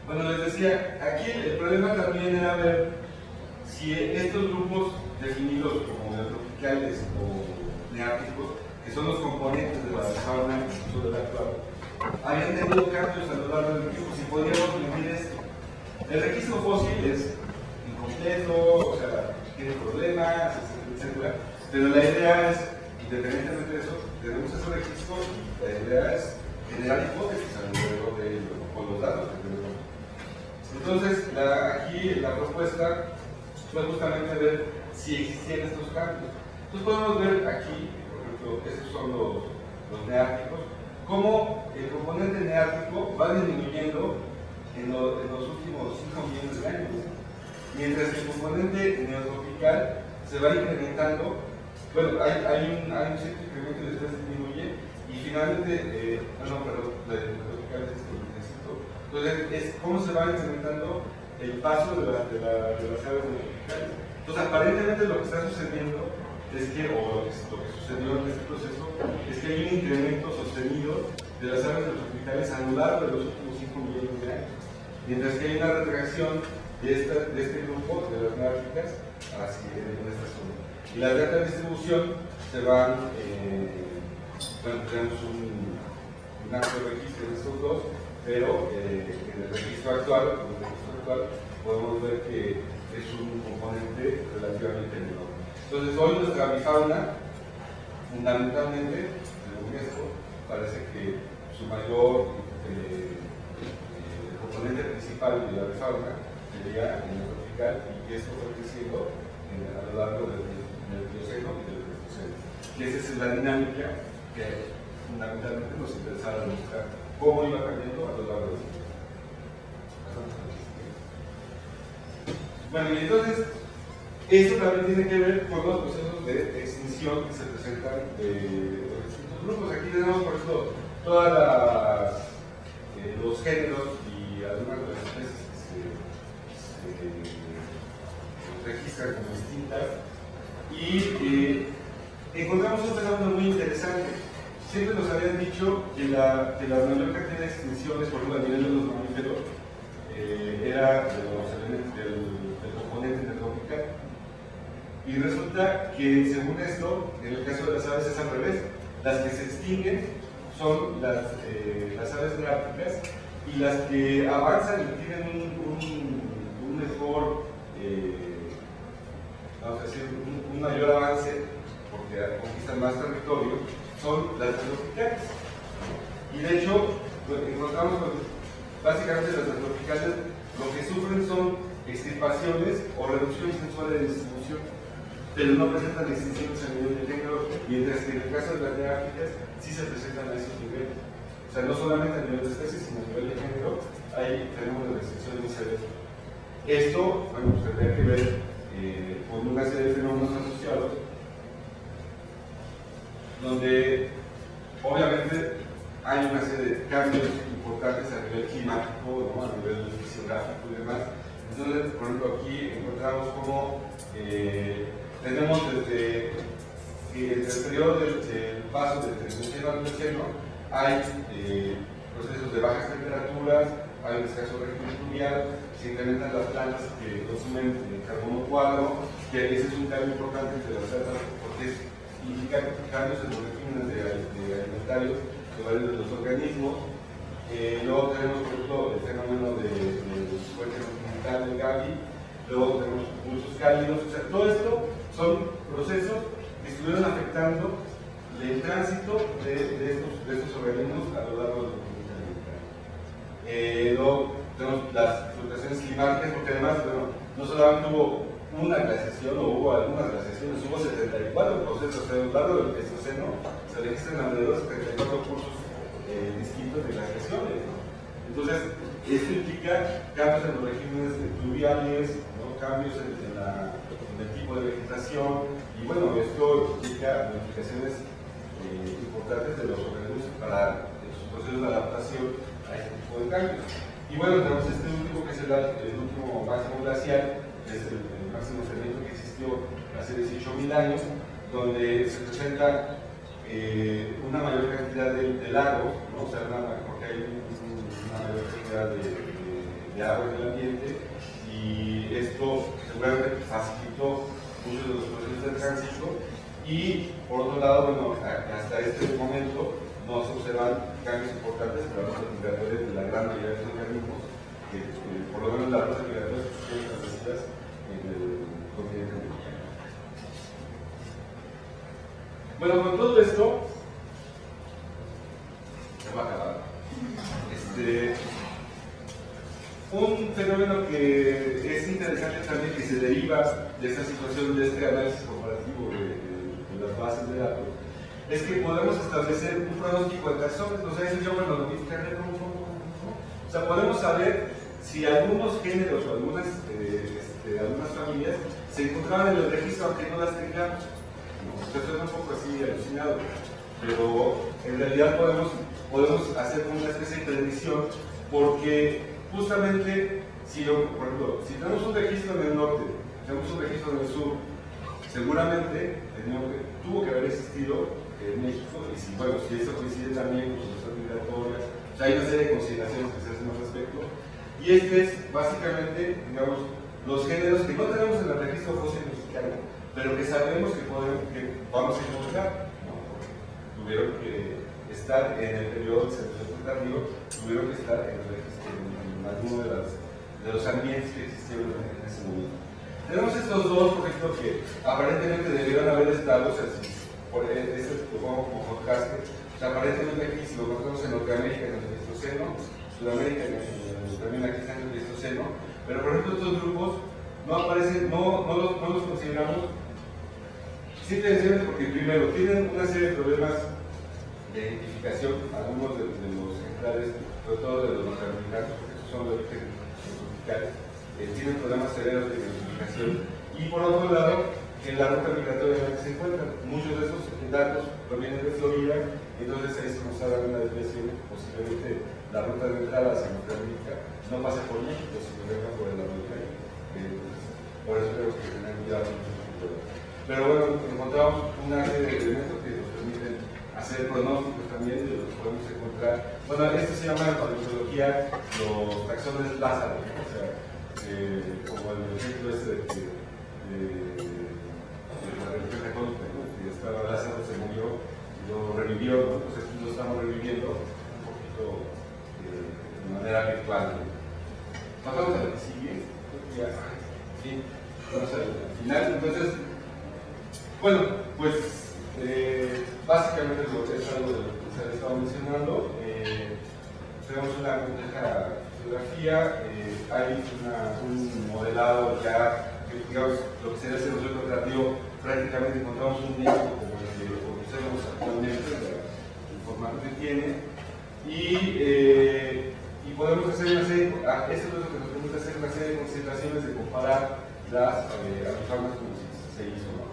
Bueno, les decía, aquí el problema también era ver si estos grupos definidos como neotropicales o neárticos, que son los componentes de la fauna incluso de la actual, habían tenido cambios a lo largo del tiempo, si podríamos medir esto. El registro fósil es incompleto, o sea, tiene problemas, etc. Pero la idea es, independientemente de eso, tenemos ese registro y la idea es generar hipótesis alrededor de ello, con los datos que tenemos. Entonces, aquí la propuesta fue justamente ver si existían estos cambios. Entonces podemos ver aquí, por ejemplo, estos son los neárticos, cómo el componente neártico va disminuyendo en los últimos 5 millones de años, mientras que el componente neotropical se va incrementando. Bueno, hay un cierto incremento y después disminuye, y finalmente, la neotropical es esto. Entonces, cómo se va incrementando el paso de las aves neotropicales. Entonces, aparentemente lo que está sucediendo es que, o lo que sucedió en este proceso, es que hay un incremento sostenido de las aves tropicales a lo largo de los últimos 5 millones de años, mientras que hay una retracción de este grupo de las neárticas en esta zona. Y la alta distribución se van, bueno, tenemos un amplio registro de estos dos, pero en el registro actual, podemos ver que es un componente relativamente menor. Entonces, hoy nuestra avifauna, fundamentalmente, según UNESCO, parece que su mayor componente principal de la avifauna sería en el tropical, y esto fue creciendo a lo largo del Plioceno y del Pleistoceno. Y esa es la dinámica que fundamentalmente nos interesaba demostrar cómo iba cambiando a lo largo del tiempo. Bueno, y entonces, esto también tiene que ver con los procesos de extinción que se presentan de los distintos grupos. Aquí tenemos, por ejemplo, todos los géneros y algunas de las especies que se registran como distintas. Y encontramos un fenómeno muy interesante. Siempre nos habían dicho que la mayor cantidad de extinciones, por ejemplo, a nivel de los mamíferos, era del componente intertropical. Y resulta que, según esto, en el caso de las aves es al revés. Las que se extinguen son las aves neárticas, y las que avanzan y tienen un mejor, vamos a decir, un mayor avance, porque conquistan más territorio, son las tropicales. Y de hecho, lo que encontramos, básicamente las tropicales lo que sufren son extirpaciones o reducciones en su área de distribución, pero no presentan extinciones a nivel de género, mientras que en el caso de las neárticas sí se presentan a esos niveles. O sea, no solamente a nivel de especies, sino a nivel de género, hay fenómenos de extinción muy severos. Esto, bueno, pues tendría que ver con una serie de fenómenos asociados, donde obviamente hay una serie de cambios importantes a nivel climático, ¿no? A nivel fisiográfico y demás. Entonces, por ejemplo, aquí encontramos cómo tenemos desde el periodo del paso del Pleistoceno al Plioceno, hay procesos de bajas temperaturas, hay un escaso régimen pluvial, se incrementan las plantas que consumen carbono cuadro, que ese es un cambio importante entre las plantas, porque significa cambios en los regímenes alimentarios que varían de los organismos. Luego tenemos, por ejemplo, el fenómeno del puente continental del Gavi, luego tenemos muchos cálidos. O sea, todo esto son procesos que estuvieron afectando el tránsito de estos organismos a lo largo del continente americano. Luego tenemos las fluctuaciones climáticas, porque además, bueno, no solamente hubo una glaciación, o hubo algunas glaciaciones, hubo 74 procesos. A lo largo del Pleistoceno se registran alrededor de 74 cursos distintos de glaciaciones, ¿no? Entonces, esto implica cambios en los regímenes pluviales, ¿no? Cambios en el tipo de vegetación, y bueno, esto implica modificaciones importantes de los organismos para sus procesos de adaptación a este tipo de cambios. Y bueno, tenemos este último, que es el último máximo glacial, que es el máximo sedimento que existió hace 18.000 años, donde se presenta una mayor cantidad de lagos, ¿no? O sea, porque hay una mayor cantidad de agua en el ambiente, y esto seguramente facilitó muchos de los procesos de tránsito. Y por otro lado, bueno, hasta este momento no se observan cambios importantes en las rutas migratorias de la gran mayoría de los organismos, que por lo menos las rutas migratorias están establecidas en el continente americano. Bueno, con todo esto, se va a acabar. Un fenómeno que es interesante también, que se deriva de esta situación, de este análisis comparativo de las bases de datos, es que podemos establecer un pronóstico de taxones. O sea, eso yo, bueno, lo que o sea, podemos saber si algunos géneros o algunas familias se encontraban en el registro aunque no las tengamos. Esto es un poco así alucinado, pero en realidad podemos hacer una especie de predicción, porque justamente, por ejemplo, si tenemos un registro en el norte, tenemos un registro en el sur, seguramente tuvo que haber existido en México, y si, bueno, si eso coincide también con sus migratorias, o sea, hay una serie de consideraciones que se hacen al respecto, y este es básicamente, digamos, los géneros que no tenemos en el registro fósil mexicano, pero que sabemos que vamos a encontrar, ¿no? Tuvieron que estar en el periodo del Cenozoico tardío, tuvieron que estar en el registro, en alguno de los ambientes que existieron en ese momento. Tenemos estos dos, por ejemplo, que aparentemente debieron haber estado, o sea, si por este lo pongo como contraste, o sea, aparentemente aquí si lo encontramos en Norteamérica en el Pleistoceno, Sudamérica también aquí está en el Pleistoceno, pero por ejemplo estos grupos no aparecen, no los consideramos simplemente porque primero tienen una serie de problemas de identificación, algunos de los ejemplares, sobre todo de los norteamericanos, porque esos son de origen tropical, tienen problemas severos de identificación, y por otro lado, en la ruta migratoria en la que se encuentran, muchos de esos datos provienen de Florida, entonces ahí se nos da una desviación, posiblemente la ruta de entrada hacia Norteamérica no pasa por México, sino venga por el Americano, por eso tenemos que tener cuidado. Pero bueno, encontramos una serie de elementos que nos permiten hacer pronósticos también de lo que podemos encontrar. Bueno, esto se llama en paleontología los taxones Lázaro, ¿no? O sea, como el ejemplo este de la religión católica, ¿no? Que estaba Lázaro, se murió y lo revivió, ¿no? Entonces aquí lo estamos reviviendo un poquito de manera virtual, ¿no? Pasamos a lo que sigue, sí, vamos al final. Entonces, bueno, pues básicamente es algo de lo que se ha estado mencionando. Tenemos una compleja fotografía, hay un modelado ya, digamos, lo que sería el Cenozoico tardío, prácticamente encontramos un disco como el que conocemos actualmente, el formato que tiene, y podemos hacer una serie, esto es lo que nos permite hacer una serie de consideraciones de comparar las artefamas como se hizo, ¿no?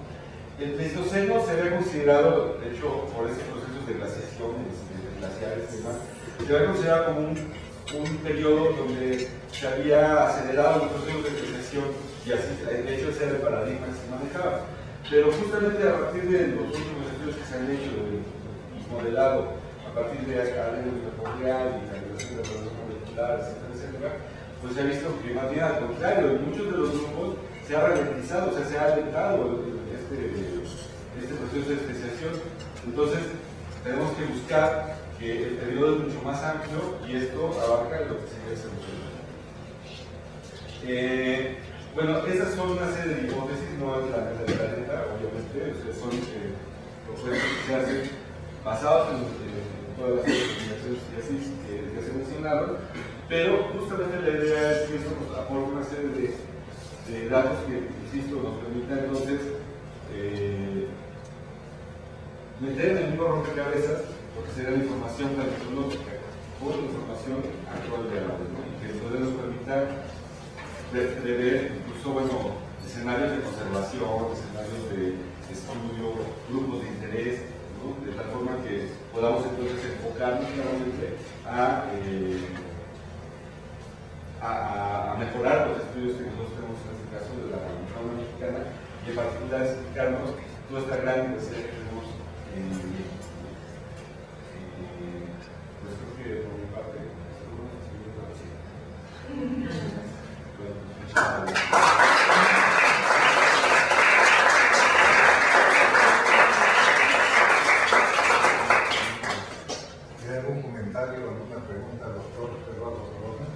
El Pleistoceno se había considerado, de hecho, por estos procesos de glaciación, de glaciares y demás, se había considerado como un periodo donde se había acelerado los procesos de glaciación y así, de hecho, ese era el paradigma que se manejaba. Pero justamente a partir de los últimos estudios que se han hecho y modelado, a partir de ADN mitocondrial y calibración de procesos moleculares, etcétera, pues se ha visto que más bien al contrario, en muchos de los grupos se ha ralentizado, o sea, se ha alentado este proceso de especiación. Entonces, tenemos que buscar que el periodo es mucho más amplio y esto abarca lo que sería el Cenozoico. Bueno, estas son una serie de hipótesis, no es la del planeta, obviamente, son propuestas que se hacen basadas en todas las investigaciones que se mencionaron, pero justamente la idea es que esto nos aporta una serie de datos que, insisto, nos permitan entonces meter en el mismo rompecabezas lo que sería la información paleontológica con la información actual de la web, ¿no? Y que nos permita ver incluso, bueno, escenarios de conservación, escenarios de estudio, grupos de interés, ¿no? De tal forma que podamos entonces enfocarnos claramente a mejorar los estudios que nosotros tenemos en este caso de la fauna mexicana y en particular explicarnos toda esta gran diversidad que tenemos en México. Pues creo que por mi parte, ¿Tiene algún comentario o alguna pregunta, doctor Eduardo Corona?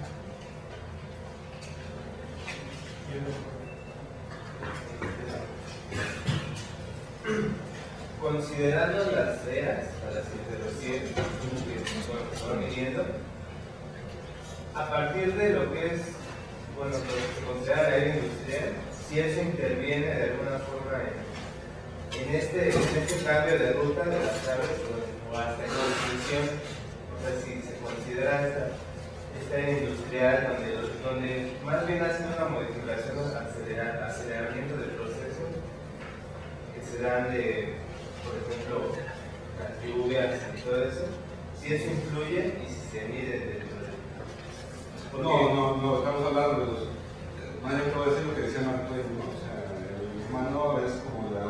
Considerando las eras a las que se fueron midiendo, a partir de lo que es, bueno, lo que se considera la era industrial, si eso interviene de alguna forma en este cambio de ruta de las aves o hasta en la extinción, o sea, si se considera esta era industrial donde más bien hacen una modificación o aceleramiento del proceso que se dan de, por ejemplo, las lluvias y todo eso, si eso influye y si se mide dentro de... No, estamos hablando de los... Más bien puedo decir lo que decía Marco, ¿no? O sea, el humano es como la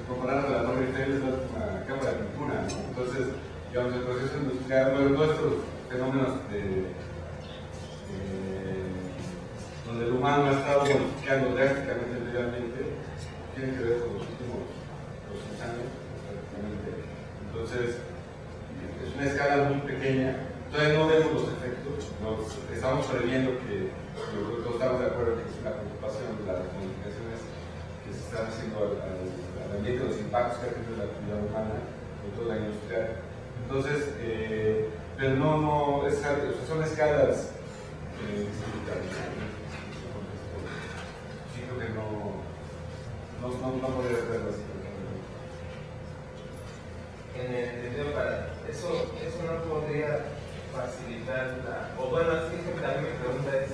comparado con la Torre Eiffel, es una capa de pintura, ¿no? Entonces, digamos, el proceso industrial, bueno, todos estos fenómenos donde el humano ha estado modificando drásticamente medioambiente, tienen que ver con los últimos 200 años, prácticamente. Entonces, es una escala muy pequeña, todavía no vemos los efectos, estamos previendo que, todos estamos de acuerdo que es una preocupación de las modificaciones que se están haciendo al ambiente, los impactos que ha tenido la actividad humana, sobre todo la industrial. Entonces, pero no, son escalas sí creo que no podría verlo así. En el entendido para eso no podría facilitar o bueno, así que también mi pregunta es,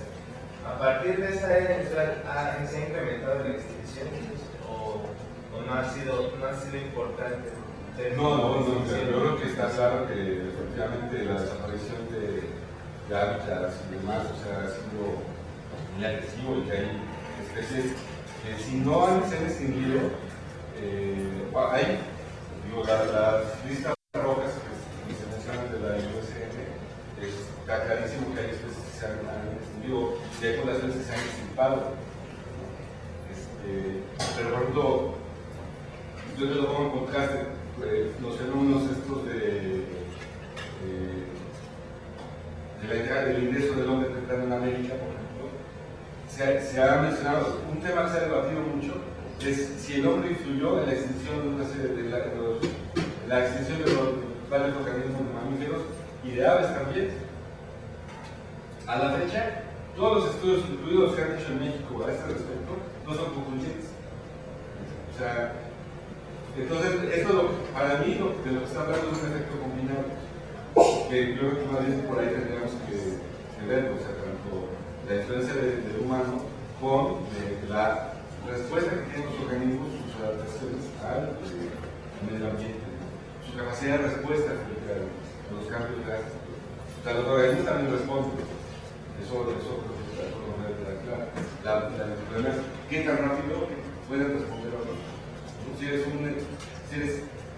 a partir de esa era industrial, ¿se ha incrementado la extinción o no ha sido importante? No, yo creo que está claro que efectivamente la desaparición de hábitats y demás, o sea, ha sido muy agresivo y que hay especies que si no se han extinguido, hay, digo, las listas rojas que se mencionan de la IUCN, está clarísimo que hay especies que se han extinguido y hay poblaciones que se han extirpado, ¿no? Pero por ejemplo, yo te lo pongo en contraste, los fenómenos estos del ingreso del hombre temprano en América, por ejemplo, se ha mencionado, un tema que se ha debatido mucho es si el hombre influyó en la extinción de una serie de la extinción de los varios organismos de mamíferos y de aves también. A la fecha, todos los estudios, incluidos los que han hecho en México a este respecto, no son concluyentes. O sea, entonces, esto para mí de lo que está hablando es un efecto combinado, que yo creo que más bien por ahí tendríamos que ver, o sea, tanto la influencia del humano con la respuesta que tienen los organismos, sus adaptaciones al medio ambiente, su capacidad de respuesta frente a los cambios drásticos. O sea, los organismos también responden, eso creo que está todo de quedar claro. El problema es qué tan rápido pueden responder a los. Si eres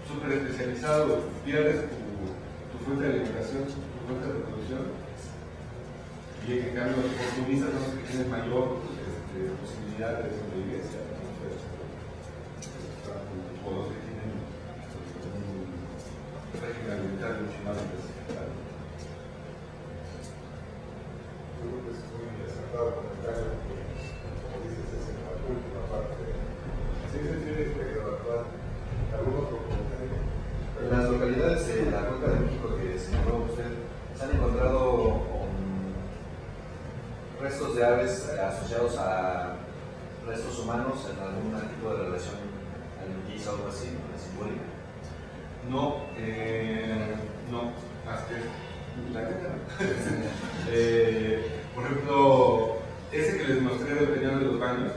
súper especializado, pierdes tu fuente de alimentación, tu fuente de reproducción, y en cambio los oportunistas son los que tienen mayor posibilidad de sobrevivencia, o los que tienen un régimen alimentario mucho más diversificado. Yo creo que es muy acertado el comentario, porque, como dices, es en la última parte. Sí, actual. ¿Algún otro comentario? En las localidades de la Cuenca de México que señaló usted, ¿se han encontrado restos de aves asociados a restos humanos en algún tipo de relación alimenticia o algo así, simbólica? No, más que la neta. Por ejemplo, ese que les mostré del peñón de los baños,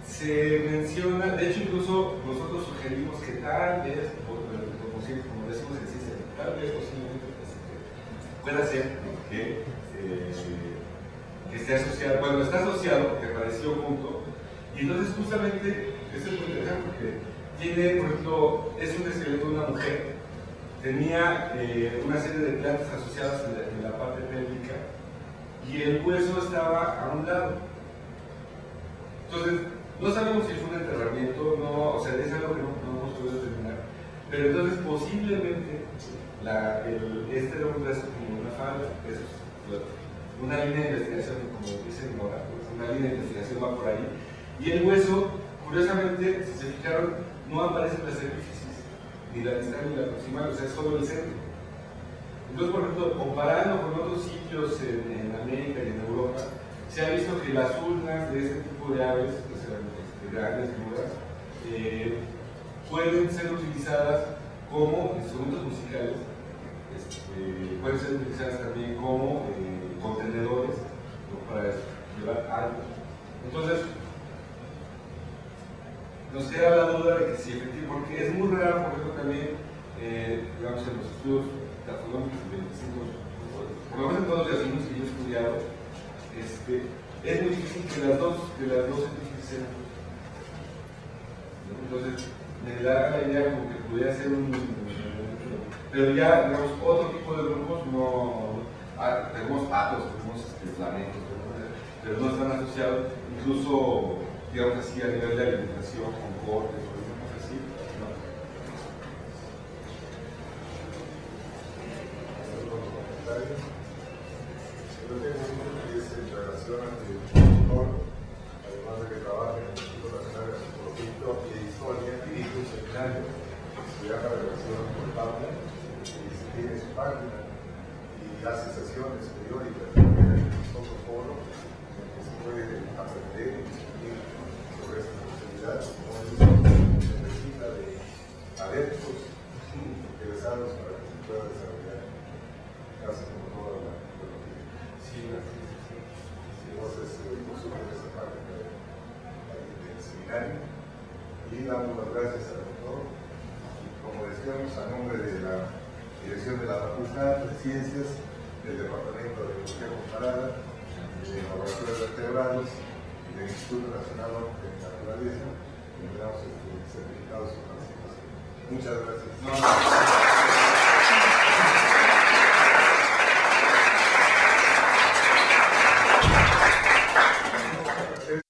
se menciona, de hecho incluso nosotros sugerimos que tal vez, como decimos que sí, tal vez posiblemente pueda ser, ¿no? que esté asociado, bueno, está asociado porque apareció junto, y entonces justamente, eso es muy interesante porque tiene, por ejemplo, es un esqueleto de una mujer, tenía una serie de plantas asociadas en la parte pélvica, y el hueso estaba a un lado. Entonces, no sabemos si fue un enterramiento, no, o sea, es algo que no hemos podido determinar, pero entonces posiblemente este era un resto como una falda, una línea de investigación, como dicen ahora, una línea de investigación va por ahí, y el hueso, curiosamente, si se fijaron, no aparecen las epífisis, ni la distal ni la proximal, o sea, es solo el centro. Entonces, por ejemplo, comparando con otros sitios en América y en Europa, se ha visto que las urnas de este tipo de aves, o sea, grandes, duras, pueden ser utilizadas como instrumentos musicales, pueden ser utilizadas también como contenedores, ¿no? Para llevar algo. Entonces, nos queda la duda de que si efectivamente, porque es muy raro, por ejemplo, también, digamos, en los estudios taxonómicos de 25, por lo menos en todos los yacimientos que yo he estudiado, es muy difícil que las dos especies será. Entonces, me da la idea como que pudiera ser pero ya, digamos, otro tipo de grupos no. Tenemos patos, tenemos flamencos, pero no están asociados, incluso, digamos así, a nivel de alimentación, con cortes o alguna cosa así. ¿No? ¿Algunos comentarios? Yo tengo uno que es en relación al doctor, además de que trabaja en el Instituto Nacional de Antropología y Historia, dirige un seminario que se llama Relación Culpable, y tiene su página y hace sesiones periódicas también en el otro foro en el que se puede aprender y discutir sobre esta posibilidad, como es se necesita de adeptos interesados para que se pueda desarrollar casi como toda la tecnología. Sí, Entonces, sobre esa página del seminario y damos las gracias al doctor y, como decíamos, a nombre de la Dirección de la Facultad de Ciencias, del Departamento de Biología Comparada, de Laboratorio de Vertebrados y del Instituto Nacional de Naturaleza, le damos el certificado de su participación. Muchas gracias.